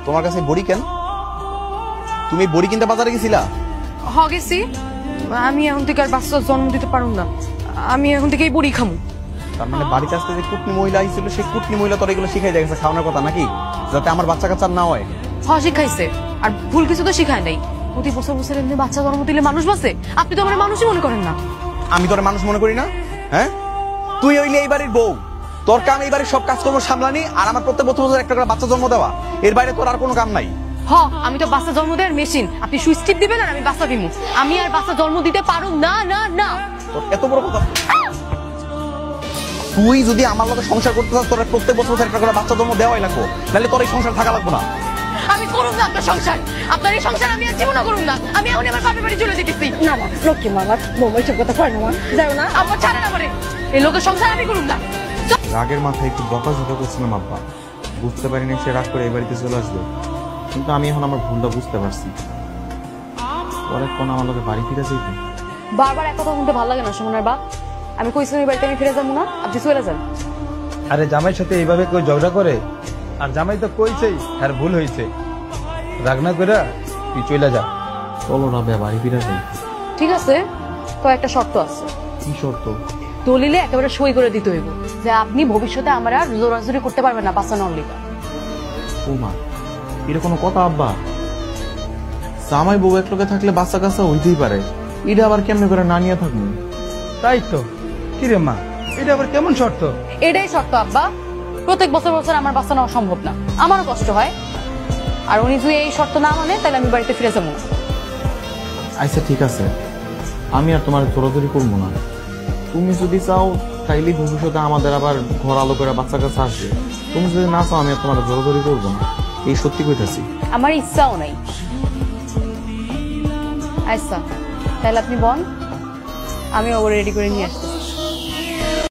তোমার কাছে বড়ি কেন? তুমি বড়ি কিনতে বাজারে গেছিলা? গেছি। আমি এখন থেকে আর বাচ্চার জন্ম দিতে পারুম না, আমি এখন থেকে এই বড়ি খামু। তার মানে বাড়িতে আসতে যে কুটনি মহিলা আইছিল, সেই কুটনি মহিলা তোর এগুলো শিখাই দিয়ে গেছে খাওয়ানোর কথা নাকি, যাতে আমার বাচ্চা কাচ্চা না হয়? শিখাইছে, আর ভুল কিছু তো শিখায় নাই। প্রতি বছর বছর এমনি বাচ্চা জন্ম দিলে মানুষ বাঁচে, আপনি তো আমার মানুষই মনে করেন না। আমি তোর মানুষ মনে করি না? হ্যাঁ, তুই হইলে এই বাড়ির বউ, তোর কাম এই বাড়ির সব কাজকর্ম সামলানি, আর আমার প্রত্যেক বছর একটা করে বাচ্চা জন্ম দেওয়া, এর বাইরে তোর আর কোনো কাম নাই। আমি তো বাচ্চা জন্ম দেওয়ার মেশিন, আপনি সুইচ টিপ দিবেন আর আমি বাচ্চা দিমু। আমি আর বাচ্চা জন্ম দিতে পারুম না। না না, তোর এত বড় কথা? তুই যদি আমার লগে সংসার করতে চাস, তোর প্রত্যেক বছর একটা করে বাচ্চা জন্ম দেওয়াই লাগবো, নাহলে তোর এই সংসার থাকা লাগবো না। আমি করুম না আপনার সংসার, আপনার এই সংসার আমি আর জীবনও করুম না। আমি এখন আমার বাপের বাড়ি চলে যেতেছি। না মা, লক্ষ্মী মা, আমার বৌমা এসব কথা কয় না মা, যাও না। আমার ছাড়েন আমারে, এই লোকের সংসার আমি করুম না। রাগের মাথায় একটু বকাঝকা করছিলাম আব্বা, বুঝতে পারিনি সে রাগ করে এই বাড়িতে চলে আসবে, কিন্তু আমি এখন আমার ভুলটা বুঝতে পারছি। পরে কোন আমার লোকে বাড়ি ফিরে যাইতে বারবার এক কথা শুনতে ভালো লাগে না সুমনের বাপ। আমি কইছিলাম এই বাড়িতে আমি ফিরে যাবো না, আপনি চলে যান। আরে জামাইয়ের সাথে এইভাবে কেউ ঝগড়া করে? আর জামাই তো কইছেই আর ভুল হয়েছে, রাগ না করে তুই চলে যা। চলো রাবে বাড়ি ফিরে যাই। ঠিক আছে, তো একটা শর্ত আছে। কি শর্ত? দলিলে একেবারে সই করে দিতে হইব যে আপনি ভবিষ্যতে আমার আর জোরাজুরি করতে পারবেন না বাচ্চা নেওয়ার লিগা। ও মা, এটা কোনো কথা আব্বা? জামাই বউ এক লোকে থাকলে বাচ্চা কাচ্চা হইতেই পারে, এটা আবার কেমনে করে না নিয়ে থাকবো? তাই তো, কিরে মা, এটা আবার কেমন শর্ত? এটাই শর্ত আব্বা, প্রত্যেক বছর বছর আমার বাচ্চা নেওয়া সম্ভব না, আমারও কষ্ট হয়। আর উনি যদি এই শর্ত না মানে তাহলে আমি বাড়িতে ফিরে যাবো না। আচ্ছা ঠিক আছে, আমি আর তোমার জোরাজোরি করবো না। তুমি যদি চাও তাইলে ভবিষ্যতে আমাদের আবার ঘর আলো করে বাচ্চা কাছে আসবে, তুমি যদি না চাও আমি আর তোমার জোরাজোরি করবো না, এই সত্যি কইতাছি। আমার ইচ্ছাও নাই। আচ্ছা তাহলে আপনি বল, আমি ওগুলো রেডি করে নিয়ে আসতেছি।